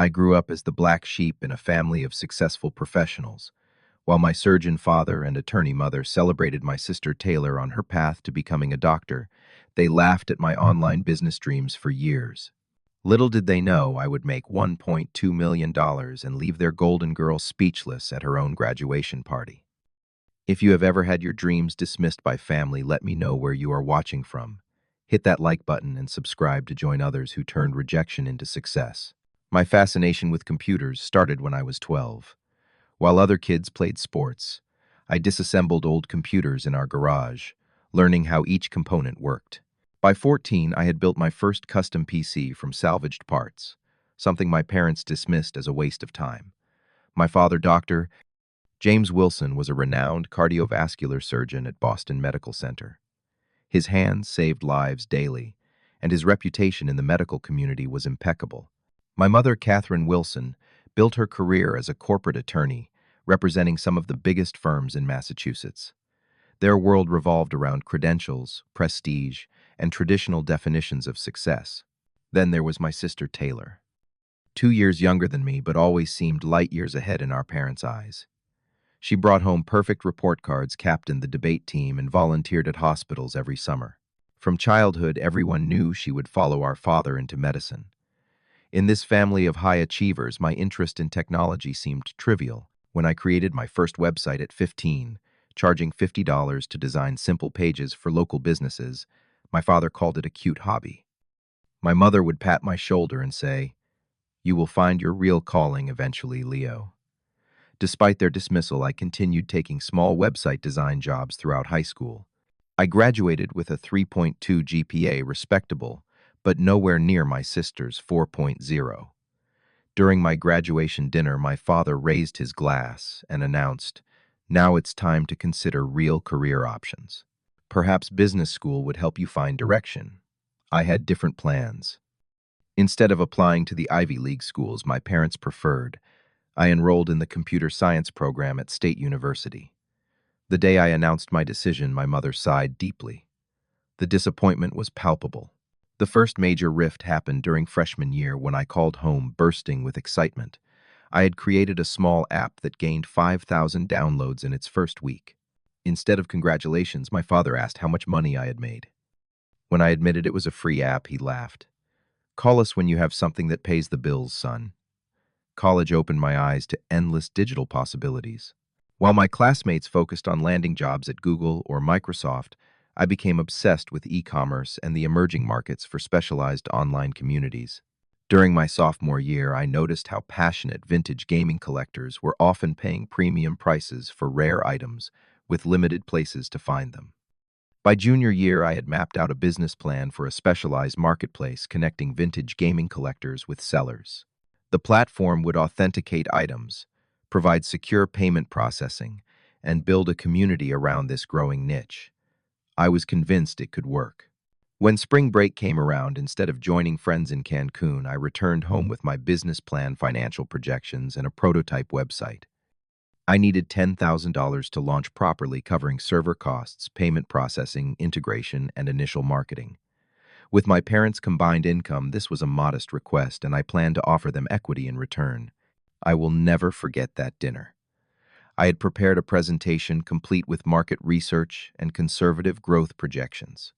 I grew up as the black sheep in a family of successful professionals, while my surgeon father and attorney mother celebrated my sister Taylor on her path to becoming a doctor. They laughed at my online business dreams for years. Little did they know I would make $1.2 million and leave their golden girl speechless at her own graduation party. If you have ever had your dreams dismissed by family, let me know where you are watching from. Hit that like button and subscribe to join others who turned rejection into success. My fascination with computers started when I was 12. While other kids played sports, I disassembled old computers in our garage, learning how each component worked. By 14, I had built my first custom PC from salvaged parts, something my parents dismissed as a waste of time. My father, Dr. James Wilson, was a renowned cardiovascular surgeon at Boston Medical Center. His hands saved lives daily, and his reputation in the medical community was impeccable. My mother, Catherine Wilson, built her career as a corporate attorney, representing some of the biggest firms in Massachusetts. Their world revolved around credentials, prestige, and traditional definitions of success. Then there was my sister Taylor. 2 years younger than me, but always seemed light years ahead in our parents' eyes. She brought home perfect report cards, captained the debate team, and volunteered at hospitals every summer. From childhood, everyone knew she would follow our father into medicine. In this family of high achievers, my interest in technology seemed trivial. When I created my first website at 15, charging $50 to design simple pages for local businesses, my father called it a cute hobby. My mother would pat my shoulder and say, "You will find your real calling eventually, Leo." Despite their dismissal, I continued taking small website design jobs throughout high school. I graduated with a 3.2 GPA, respectable, but nowhere near my sister's 4.0. During my graduation dinner, my father raised his glass and announced, "Now it's time to consider real career options. Perhaps business school would help you find direction." I had different plans. Instead of applying to the Ivy League schools my parents preferred, I enrolled in the computer science program at State University. The day I announced my decision, my mother sighed deeply. The disappointment was palpable. The first major rift happened during freshman year when I called home bursting with excitement. I had created a small app that gained 5,000 downloads in its first week. Instead of congratulations, my father asked how much money I had made. When I admitted it was a free app, he laughed. "Call us when you have something that pays the bills, son." College opened my eyes to endless digital possibilities. While my classmates focused on landing jobs at Google or Microsoft, I became obsessed with e-commerce and the emerging markets for specialized online communities. During my sophomore year, I noticed how passionate vintage gaming collectors were often paying premium prices for rare items with limited places to find them. By junior year, I had mapped out a business plan for a specialized marketplace connecting vintage gaming collectors with sellers. The platform would authenticate items, provide secure payment processing, and build a community around this growing niche. I was convinced it could work. When spring break came around, instead of joining friends in Cancun, I returned home with my business plan, financial projections, and a prototype website. I needed $10,000 to launch properly, covering server costs, payment processing, integration, and initial marketing. With my parents' combined income, this was a modest request, and I planned to offer them equity in return. I will never forget that dinner. I had prepared a presentation complete with market research and conservative growth projections.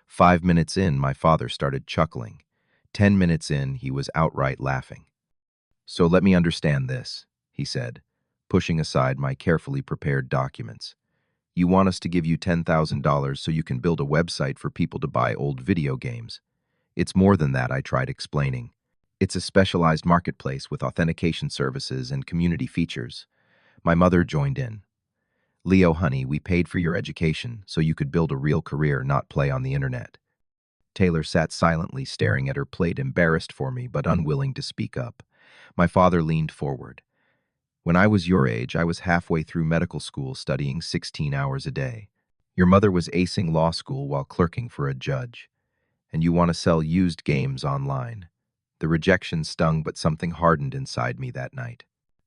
5 minutes in, my father started chuckling. 10 minutes in, he was outright laughing. "So let me understand this," he said, pushing aside my carefully prepared documents. "You want us to give you $10,000 so you can build a website for people to buy old video games?" "It's more than that," I tried explaining. "It's a specialized marketplace with authentication services and community features." My mother joined in. "Leo, honey, we paid for your education so you could build a real career, not play on the internet." Taylor sat silently, staring at her plate, embarrassed for me but unwilling to speak up. My father leaned forward. "When I was your age, I was halfway through medical school studying 16 hours a day. Your mother was acing law school while clerking for a judge. And you want to sell used games online." The rejection stung, but something hardened inside me that night.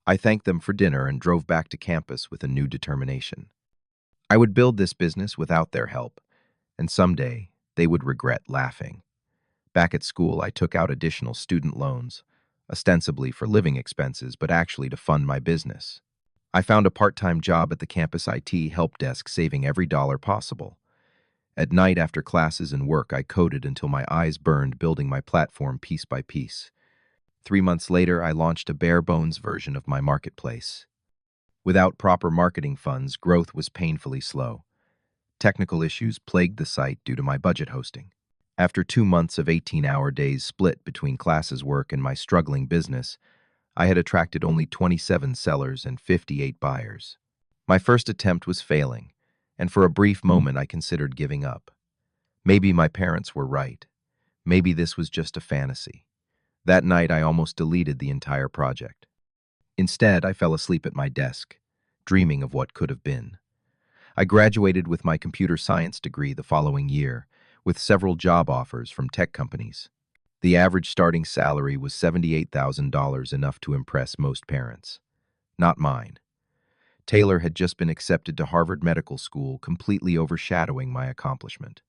I thanked them for dinner and drove back to campus with a new determination. I would build this business without their help, and someday they would regret laughing. Back at school, I took out additional student loans. ostensibly for living expenses, but actually to fund my business. I found a part-time job at the campus IT help desk, saving every dollar possible. At night after classes and work, I coded until my eyes burned, building my platform piece by piece. 3 months later, I launched a bare-bones version of my marketplace. Without proper marketing funds, growth was painfully slow. Technical issues plagued the site due to my budget hosting. After 2 months of 18-hour days split between classes, work, and my struggling business, I had attracted only 27 sellers and 58 buyers. My first attempt was failing, and for a brief moment I considered giving up. Maybe my parents were right. Maybe this was just a fantasy. That night I almost deleted the entire project. Instead, I fell asleep at my desk, dreaming of what could have been. I graduated with my computer science degree the following year, with several job offers from tech companies. The average starting salary was $78,000, enough to impress most parents. Not mine. Taylor had just been accepted to Harvard Medical School, completely overshadowing my accomplishment.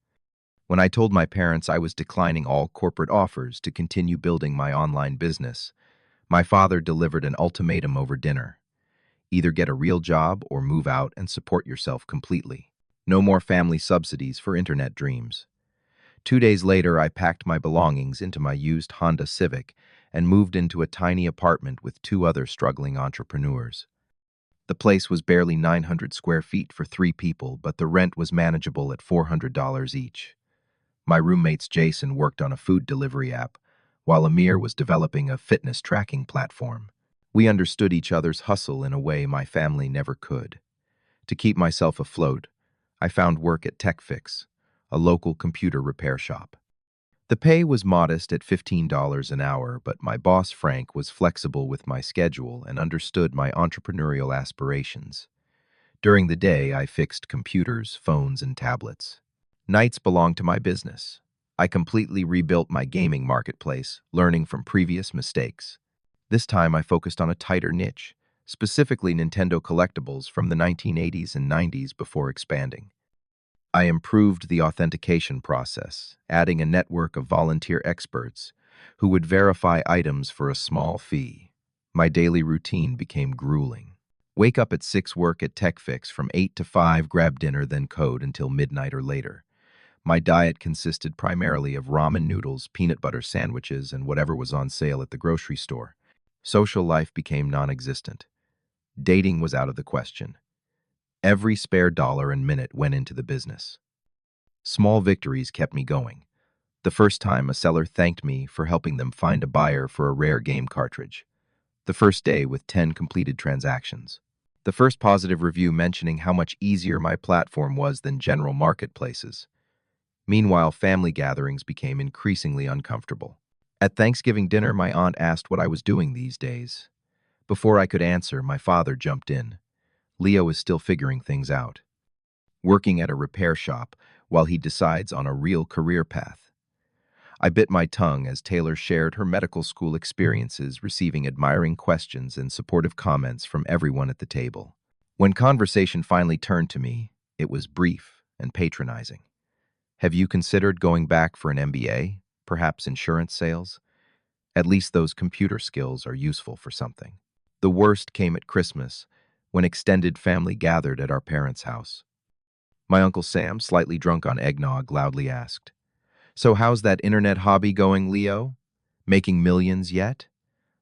When I told my parents I was declining all corporate offers to continue building my online business, my father delivered an ultimatum over dinner. Either get a real job or move out and support yourself completely. No more family subsidies for internet dreams. 2 days later, I packed my belongings into my used Honda Civic and moved into a tiny apartment with two other struggling entrepreneurs. The place was barely 900 square feet for 3 people, but the rent was manageable at $400 each. My roommates Jason worked on a food delivery app, while Amir was developing a fitness tracking platform. We understood each other's hustle in a way my family never could. To keep myself afloat, I found work at TechFix, a local computer repair shop. The pay was modest at $15 an hour, but my boss Frank was flexible with my schedule and understood my entrepreneurial aspirations. During the day, I fixed computers, phones, and tablets. Nights belonged to my business. I completely rebuilt my gaming marketplace, learning from previous mistakes. This time I focused on a tighter niche, specifically Nintendo collectibles from the 1980s and 90s, before expanding. I improved the authentication process, adding a network of volunteer experts who would verify items for a small fee. My daily routine became grueling. Wake up at 6, work at TechFix from 8 to 5, grab dinner, then code until midnight or later. My diet consisted primarily of ramen noodles, peanut butter sandwiches, and whatever was on sale at the grocery store. Social life became non-existent. Dating was out of the question. Every spare dollar and minute went into the business. Small victories kept me going. The first time a seller thanked me for helping them find a buyer for a rare game cartridge. The first day with 10 completed transactions. The first positive review mentioning how much easier my platform was than general marketplaces. Meanwhile, family gatherings became increasingly uncomfortable. At Thanksgiving dinner, my aunt asked what I was doing these days. Before I could answer, my father jumped in. Leo is still figuring things out, working at a repair shop while he decides on a real career path. I bit my tongue as Taylor shared her medical school experiences, receiving admiring questions and supportive comments from everyone at the table. When conversation finally turned to me, it was brief and patronizing. Have you considered going back for an MBA? Perhaps insurance sales? At least those computer skills are useful for something. The worst came at Christmas, when extended family gathered at our parents' house. My Uncle Sam, slightly drunk on eggnog, loudly asked, "So how's that internet hobby going, Leo? Making millions yet?"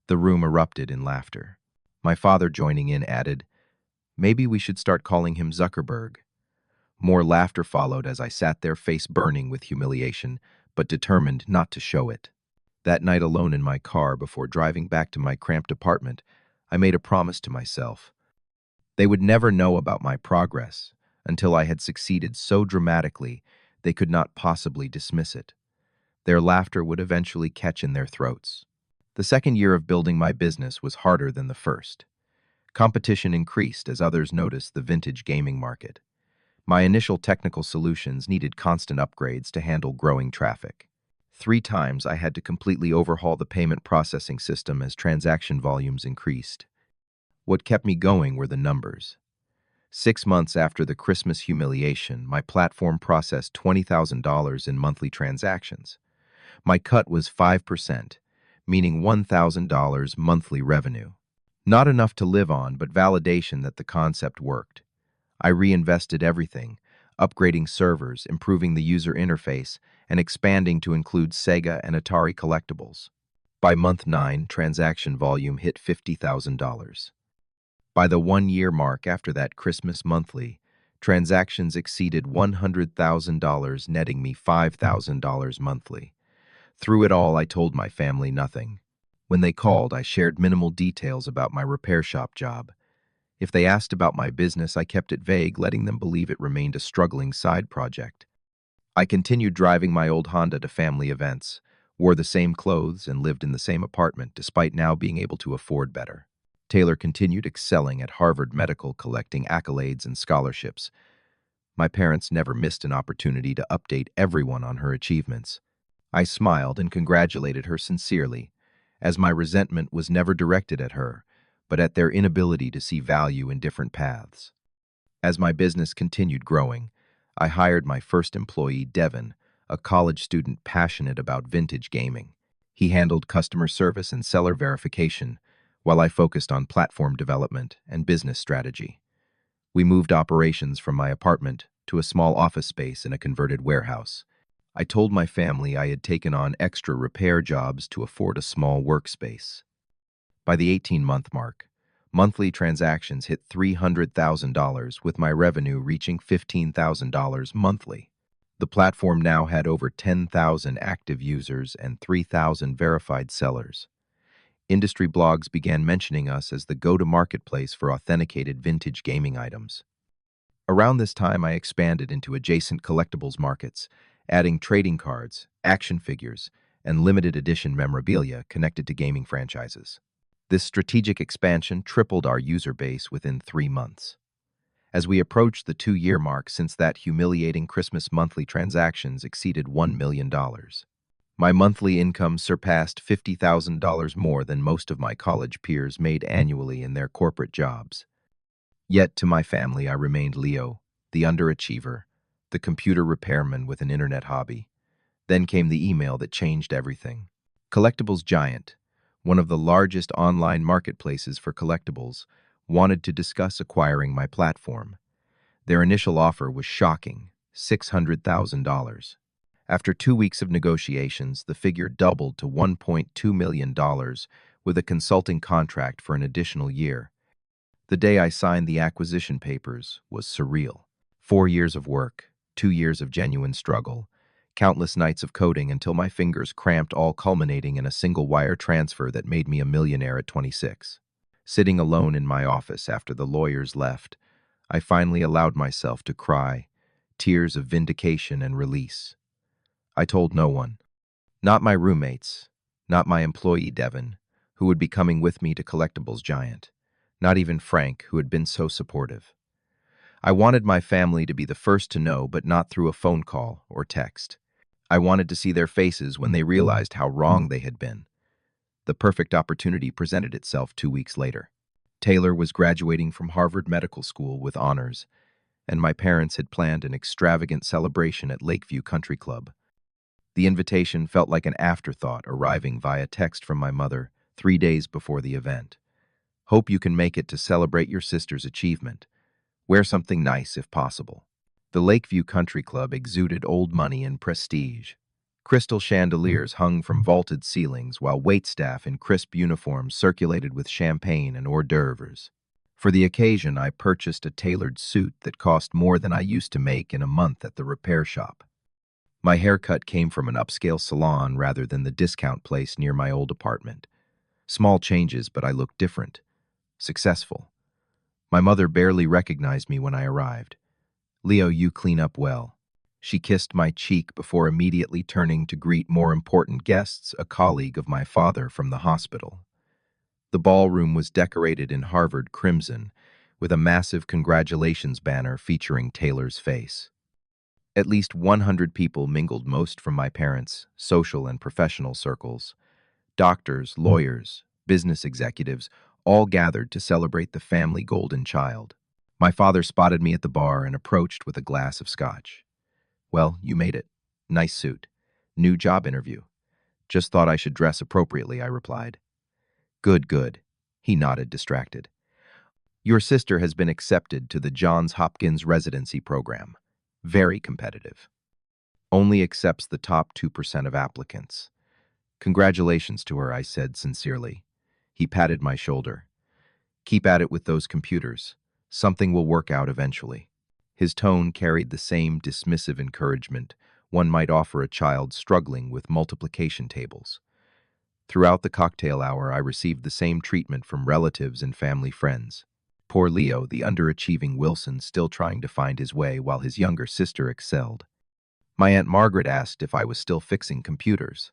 The room erupted in laughter. My father, joining in, added, "Maybe we should start calling him Zuckerberg." More laughter followed as I sat there, face burning with humiliation, but determined not to show it. That night, alone in my car before driving back to my cramped apartment, I made a promise to myself. They would never know about my progress until I had succeeded so dramatically they could not possibly dismiss it. Their laughter would eventually catch in their throats. The second year of building my business was harder than the first. Competition increased as others noticed the vintage gaming market. My initial technical solutions needed constant upgrades to handle growing traffic. 3 times I had to completely overhaul the payment processing system as transaction volumes increased. What kept me going were the numbers. 6 months after the Christmas humiliation, my platform processed $20,000 in monthly transactions. My cut was 5%, meaning $1,000 monthly revenue. Not enough to live on, but validation that the concept worked. I reinvested everything, upgrading servers, improving the user interface, and expanding to include Sega and Atari collectibles. By month 9, transaction volume hit $50,000. By the 1-year mark after that Christmas monthly, transactions exceeded $100,000, netting me $5,000 monthly. Through it all, I told my family nothing. When they called, I shared minimal details about my repair shop job. If they asked about my business, I kept it vague, letting them believe it remained a struggling side project. I continued driving my old Honda to family events, wore the same clothes, and lived in the same apartment, despite now being able to afford better. Taylor continued excelling at Harvard Medical, collecting accolades and scholarships. My parents never missed an opportunity to update everyone on her achievements. I smiled and congratulated her sincerely, as my resentment was never directed at her, but at their inability to see value in different paths. As my business continued growing, I hired my first employee, Devin, a college student passionate about vintage gaming. He handled customer service and seller verification, while I focused on platform development and business strategy. We moved operations from my apartment to a small office space in a converted warehouse. I told my family I had taken on extra repair jobs to afford a small workspace. By the 18-month mark, monthly transactions hit $300,000, with my revenue reaching $15,000 monthly. The platform now had over 10,000 active users and 3,000 verified sellers. Industry blogs began mentioning us as the go-to marketplace for authenticated vintage gaming items. Around this time, I expanded into adjacent collectibles markets, adding trading cards, action figures, and limited edition memorabilia connected to gaming franchises. This strategic expansion tripled our user base within 3 months. As we approached the 2-year mark since that humiliating Christmas, monthly transactions exceeded $1 million. My monthly income surpassed $50,000, more than most of my college peers made annually in their corporate jobs. Yet to my family, I remained Leo, the underachiever, the computer repairman with an internet hobby. Then came the email that changed everything. Collectibles Giant, one of the largest online marketplaces for collectibles, wanted to discuss acquiring my platform. Their initial offer was shocking, $600,000. After 2 weeks of negotiations, the figure doubled to $1.2 million, with a consulting contract for an additional year. The day I signed the acquisition papers was surreal. 4 years of work, 2 years of genuine struggle, countless nights of coding until my fingers cramped, all culminating in a single wire transfer that made me a millionaire at 26. Sitting alone in my office after the lawyers left, I finally allowed myself to cry, tears of vindication and release. I told no one. Not my roommates, not my employee Devin, who would be coming with me to Collectibles Giant. Not even Frank, who had been so supportive. I wanted my family to be the first to know, but not through a phone call or text. I wanted to see their faces when they realized how wrong they had been. The perfect opportunity presented itself 2 weeks later. Taylor was graduating from Harvard Medical School with honors, and my parents had planned an extravagant celebration at Lakeview Country Club. The invitation felt like an afterthought, arriving via text from my mother 3 days before the event. Hope you can make it to celebrate your sister's achievement. Wear something nice if possible. The Lakeview Country Club exuded old money and prestige. Crystal chandeliers hung from vaulted ceilings, while waitstaff in crisp uniforms circulated with champagne and hors d'oeuvres. For the occasion, I purchased a tailored suit that cost more than I used to make in a month at the repair shop. My haircut came from an upscale salon rather than the discount place near my old apartment. Small changes, but I looked different. Successful. My mother barely recognized me when I arrived. "Leo, you clean up well." She kissed my cheek before immediately turning to greet more important guests, a colleague of my father from the hospital. The ballroom was decorated in Harvard crimson, with a massive congratulations banner featuring Taylor's face. At least 100 people mingled, most from my parents' social and professional circles. Doctors, lawyers, business executives, all gathered to celebrate the family golden child. My father spotted me at the bar and approached with a glass of scotch. "Well, you made it. Nice suit. New job interview. Just thought I should dress appropriately, I replied. Good, good. He nodded, distracted. Your sister has been accepted to the Johns Hopkins residency program. Very competitive. Only accepts the top 2% of applicants. Congratulations to her, I said sincerely. He patted my shoulder. Keep at it with those computers. Something will work out eventually. His tone carried the same dismissive encouragement one might offer a child struggling with multiplication tables. Throughout the cocktail hour, I received the same treatment from relatives and family friends. Poor Leo, the underachieving Wilson, still trying to find his way while his younger sister excelled. My Aunt Margaret asked if I was still fixing computers.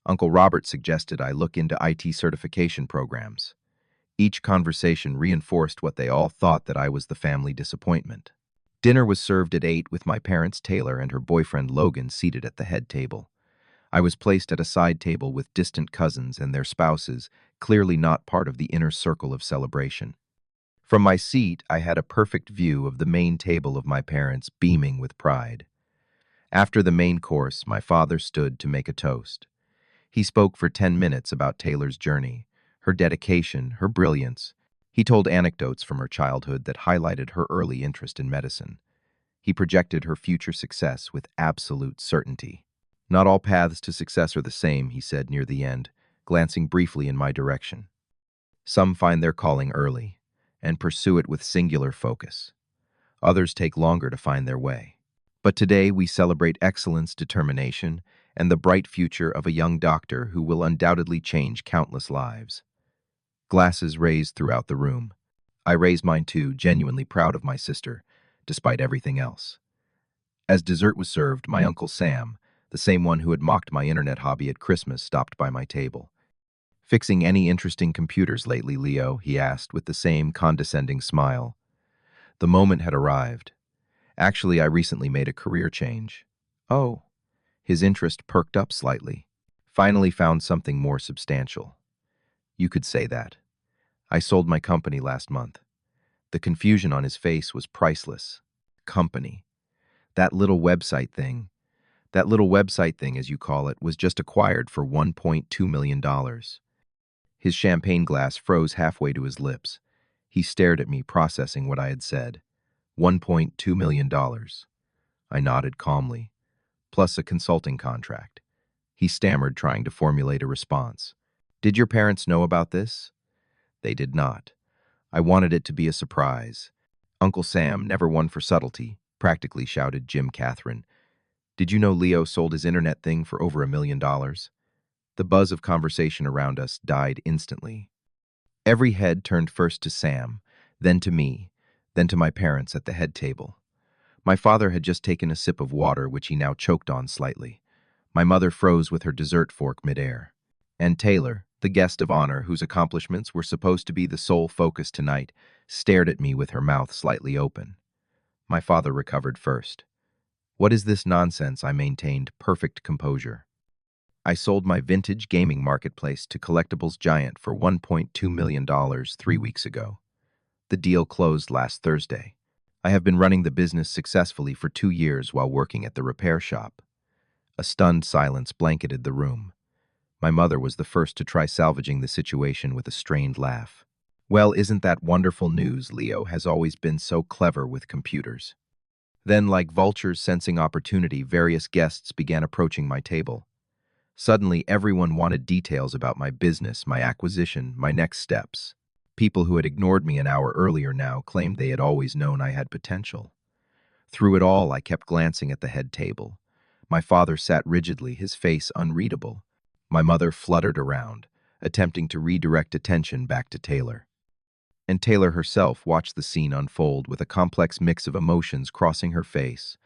Uncle Robert suggested I look into IT certification programs. Each conversation reinforced what they all thought, that I was the family disappointment. Dinner was served at 8 with my parents Taylor and her boyfriend Logan seated at the head table. I was placed at a side table with distant cousins and their spouses, clearly not part of the inner circle of celebration. From my seat, I had a perfect view of the main table of my parents, beaming with pride. After the main course, my father stood to make a toast. He spoke for 10 minutes about Taylor's journey, her dedication, her brilliance. He told anecdotes from her childhood that highlighted her early interest in medicine. He projected her future success with absolute certainty. Not all paths to success are the same, he said near the end, glancing briefly in my direction. Some find their calling early and pursue it with singular focus. Others take longer to find their way. But today we celebrate excellence, determination, and the bright future of a young doctor who will undoubtedly change countless lives. Glasses raised throughout the room. I raise mine too, genuinely proud of my sister, despite everything else. As dessert was served, my Uncle Sam, the same one who had mocked my internet hobby at Christmas, stopped by my table. Fixing any interesting computers lately, Leo? He asked with the same condescending smile. The moment had arrived. Actually, I recently made a career change. Oh. His interest perked up slightly. Finally found something more substantial. You could say that. I sold my company last month. The confusion on his face was priceless. Company. That little website thing, as you call it, was just acquired for $1.2 million. His champagne glass froze halfway to his lips. He stared at me, processing what I had said. $1.2 million. I nodded calmly. Plus a consulting contract. He stammered, trying to formulate a response. Did your parents know about this? They did not. I wanted it to be a surprise. Uncle Sam, never one for subtlety, practically shouted Jim Catherine. Did you know Leo sold his internet thing for over $1 million? The buzz of conversation around us died instantly. Every head turned first to Sam, then to me, then to my parents at the head table. My father had just taken a sip of water, which he now choked on slightly. My mother froze with her dessert fork midair. And Taylor, the guest of honor whose accomplishments were supposed to be the sole focus tonight, stared at me with her mouth slightly open. My father recovered first. What is this nonsense? I maintained perfect composure. I sold my vintage gaming marketplace to collectibles giant for $1.2 million 3 weeks ago. The deal closed last Thursday. I have been running the business successfully for 2 years while working at the repair shop. A stunned silence blanketed the room. My mother was the first to try salvaging the situation with a strained laugh. Well, isn't that wonderful news? Leo has always been so clever with computers. Then, like vultures sensing opportunity, various guests began approaching my table. Suddenly, everyone wanted details about my business, my acquisition, my next steps. People who had ignored me an hour earlier now claimed they had always known I had potential. Through it all, I kept glancing at the head table. My father sat rigidly, his face unreadable. My mother fluttered around, attempting to redirect attention back to Taylor. And Taylor herself watched the scene unfold with a complex mix of emotions crossing her face.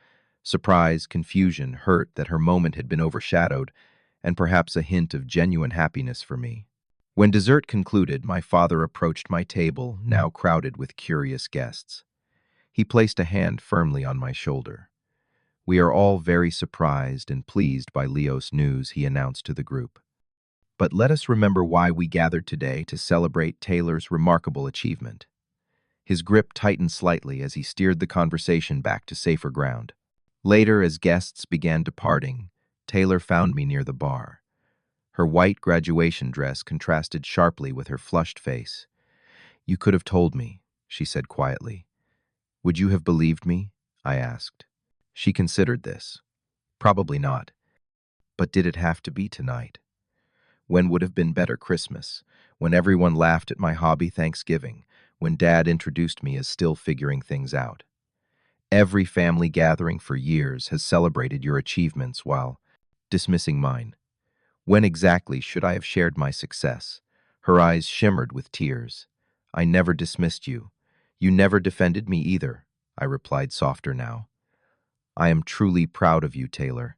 Surprise, confusion, hurt that her moment had been overshadowed, and perhaps a hint of genuine happiness for me. When dessert concluded, my father approached my table, now crowded with curious guests. He placed a hand firmly on my shoulder. We are all very surprised and pleased by Leo's news, he announced to the group. But let us remember why we gathered today to celebrate Taylor's remarkable achievement. His grip tightened slightly as he steered the conversation back to safer ground. Later, as guests began departing, Taylor found me near the bar. Her white graduation dress contrasted sharply with her flushed face. "You could have told me," she said quietly. "Would you have believed me?" I asked. She considered this. Probably not. But did it have to be tonight? When would have been better Christmas? When everyone laughed at my hobby Thanksgiving? When Dad introduced me as still figuring things out? Every family gathering for years has celebrated your achievements while dismissing mine. When exactly should I have shared my success? Her eyes shimmered with tears. "I never dismissed you. You never defended me either," I replied softer now. "I am truly proud of you, Taylor.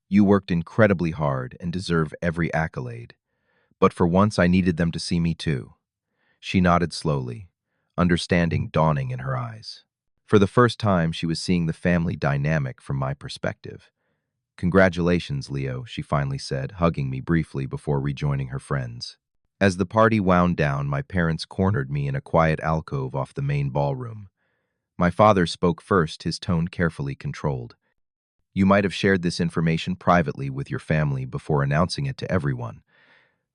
You worked incredibly hard and deserve every accolade. But for once I needed them to see me too." She nodded slowly, understanding dawning in her eyes. For the first time, she was seeing the family dynamic from my perspective. "Congratulations, Leo," she finally said, hugging me briefly before rejoining her friends. As the party wound down, my parents cornered me in a quiet alcove off the main ballroom. My father spoke first, his tone carefully controlled. "You might have shared this information privately with your family before announcing it to everyone.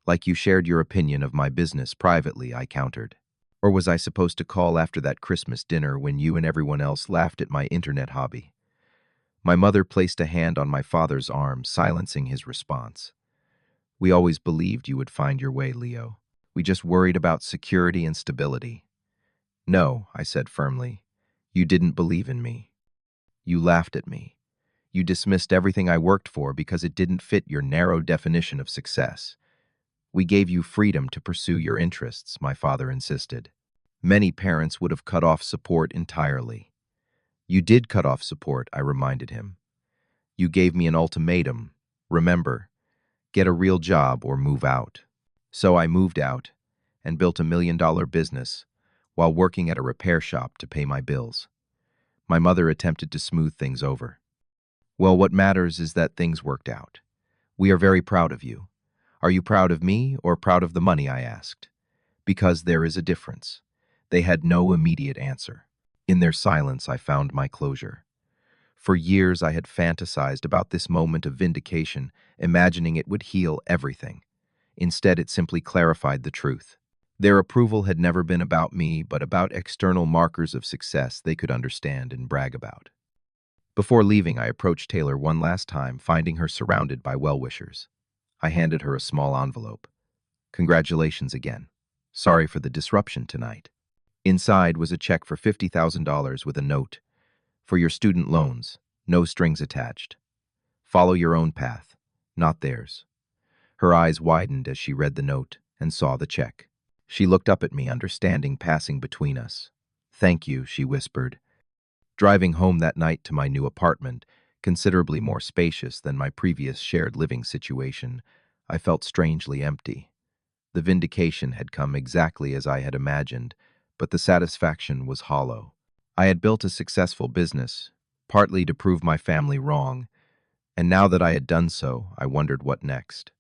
Like you shared your opinion of my business privately," I countered. "Or was I supposed to call after that Christmas dinner when you and everyone else laughed at my internet hobby?" My mother placed a hand on my father's arm, silencing his response. "We always believed you would find your way, Leo. We just worried about security and stability." "No," I said firmly. "You didn't believe in me. You laughed at me. You dismissed everything I worked for because it didn't fit your narrow definition of success. We gave you freedom to pursue your interests," my father insisted. "Many parents would have cut off support entirely." "You did cut off support," I reminded him. "You gave me an ultimatum. Remember, get a real job or move out." So I moved out and built $1 million business while working at a repair shop to pay my bills. My mother attempted to smooth things over. "Well, what matters is that things worked out. We are very proud of you." "Are you proud of me or proud of the money?" I asked. "Because there is a difference." They had no immediate answer. In their silence, I found my closure. For years, I had fantasized about this moment of vindication, imagining it would heal everything. Instead, it simply clarified the truth. Their approval had never been about me, but about external markers of success they could understand and brag about. Before leaving, I approached Taylor one last time, finding her surrounded by well-wishers. I handed her a small envelope. "Congratulations again. Sorry for the disruption tonight." Inside was a check for $50,000 with a note. "For your student loans, no strings attached. Follow your own path, not theirs." Her eyes widened as she read the note and saw the check. She looked up at me, understanding passing between us. "Thank you," she whispered. Driving home that night to my new apartment, considerably more spacious than my previous shared living situation, I felt strangely empty. The vindication had come exactly as I had imagined, but the satisfaction was hollow. I had built a successful business, partly to prove my family wrong, and now that I had done so, I wondered what next.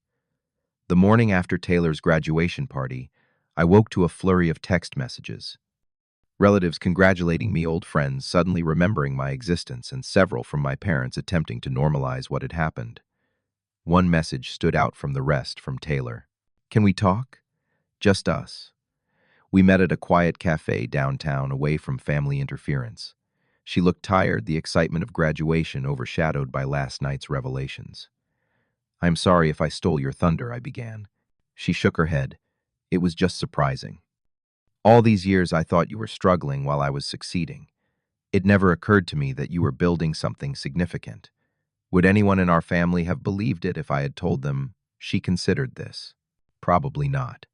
The morning after Taylor's graduation party, I woke to a flurry of text messages. Relatives congratulating me, old friends suddenly remembering my existence, and several from my parents attempting to normalize what had happened. One message stood out from the rest, from Taylor. "Can we talk? Just us." We met at a quiet cafe downtown, away from family interference. She looked tired, the excitement of graduation overshadowed by last night's revelations. "I'm sorry if I stole your thunder," I began. She shook her head. "It was just surprising. All these years I thought you were struggling while I was succeeding. It never occurred to me that you were building something significant. Would anyone in our family have believed it if I had told them?" She considered this. "Probably not.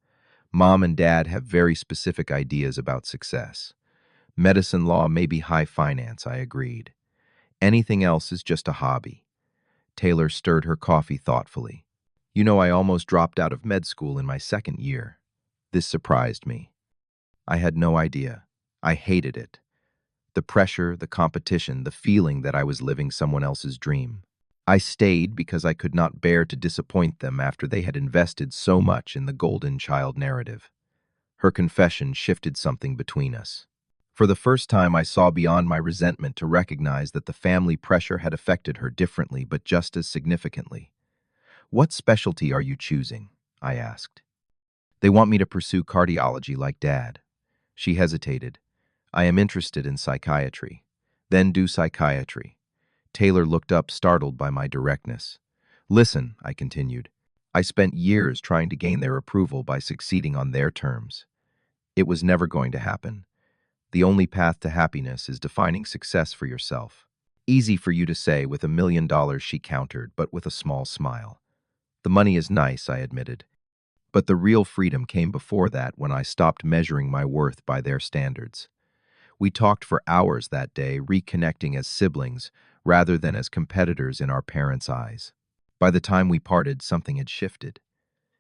Mom and Dad have very specific ideas about success. Medicine, law, maybe high finance," I agreed. "Anything else is just a hobby." Taylor stirred her coffee thoughtfully. "You know, I almost dropped out of med school in my second year." This surprised me. I had no idea. I hated it. The pressure, the competition, the feeling that I was living someone else's dream. I stayed because I could not bear to disappoint them after they had invested so much in the golden child narrative. Her confession shifted something between us. For the first time, I saw beyond my resentment to recognize that the family pressure had affected her differently but just as significantly. "What specialty are you choosing?" I asked. "They want me to pursue cardiology like Dad." She hesitated. "I am interested in psychiatry." "Then do psychiatry." Taylor looked up, startled by my directness. "Listen," I continued. "I spent years trying to gain their approval by succeeding on their terms. It was never going to happen. The only path to happiness is defining success for yourself." "Easy for you to say with $1 million," she countered, but with a small smile. "The money is nice," I admitted. "But the real freedom came before that, when I stopped measuring my worth by their standards." We talked for hours that day, reconnecting as siblings rather than as competitors in our parents' eyes. By the time we parted, something had shifted.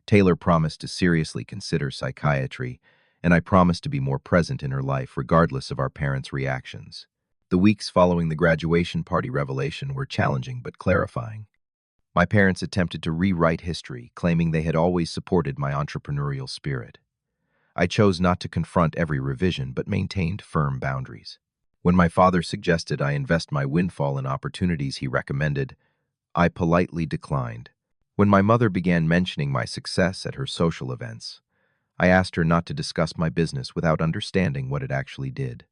Taylor promised to seriously consider psychiatry, and I promised to be more present in her life regardless of our parents' reactions. The weeks following the graduation party revelation were challenging but clarifying. My parents attempted to rewrite history, claiming they had always supported my entrepreneurial spirit. I chose not to confront every revision, but maintained firm boundaries. When my father suggested I invest my windfall in opportunities he recommended, I politely declined. When my mother began mentioning my success at her social events, I asked her not to discuss my business without understanding what it actually did.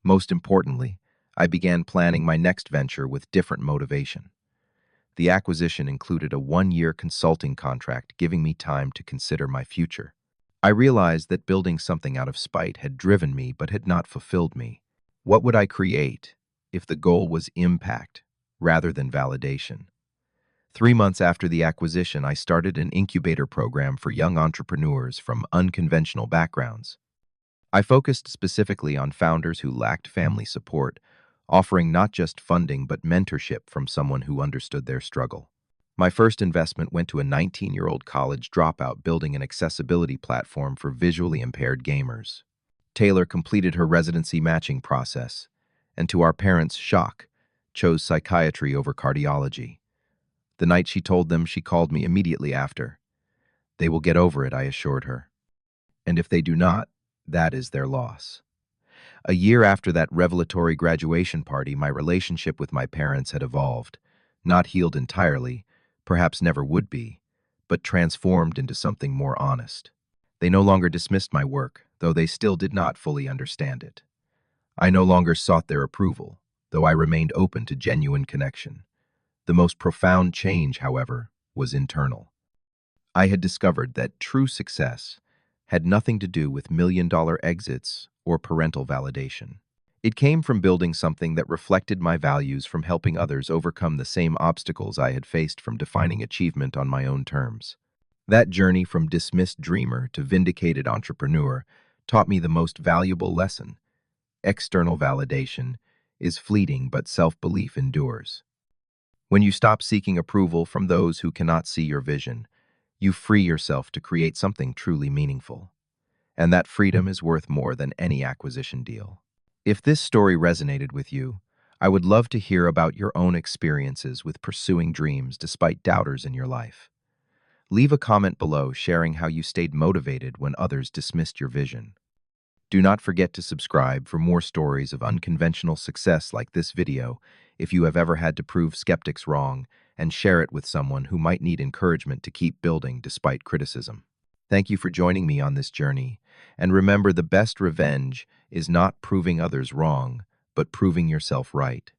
Most importantly, I began planning my next venture with different motivation. The acquisition included a 1-year consulting contract, giving me time to consider my future. I realized that building something out of spite had driven me but had not fulfilled me. What would I create if the goal was impact rather than validation? 3 months after the acquisition, I started an incubator program for young entrepreneurs from unconventional backgrounds. I focused specifically on founders who lacked family support, offering not just funding but mentorship from someone who understood their struggle. My first investment went to a 19-year-old college dropout building an accessibility platform for visually impaired gamers. Taylor completed her residency matching process, and to our parents' shock, chose psychiatry over cardiology. The night she told them, she called me immediately after. "They will get over it," I assured her. "And if they do not, that is their loss." A year after that revelatory graduation party, my relationship with my parents had evolved, not healed entirely, perhaps never would be, but transformed into something more honest. They no longer dismissed my work, though they still did not fully understand it. I no longer sought their approval, though I remained open to genuine connection. The most profound change, however, was internal. I had discovered that true success had nothing to do with million-dollar exits or parental validation. It came from building something that reflected my values, from helping others overcome the same obstacles I had faced, from defining achievement on my own terms. That journey from dismissed dreamer to vindicated entrepreneur taught me the most valuable lesson. External validation is fleeting, but self-belief endures. When you stop seeking approval from those who cannot see your vision, you free yourself to create something truly meaningful. And that freedom is worth more than any acquisition deal. If this story resonated with you, I would love to hear about your own experiences with pursuing dreams despite doubters in your life. Leave a comment below sharing how you stayed motivated when others dismissed your vision. Do not forget to subscribe for more stories of unconventional success like this video if you have ever had to prove skeptics wrong, and share it with someone who might need encouragement to keep building despite criticism. Thank you for joining me on this journey, and remember, the best revenge is not proving others wrong, but proving yourself right.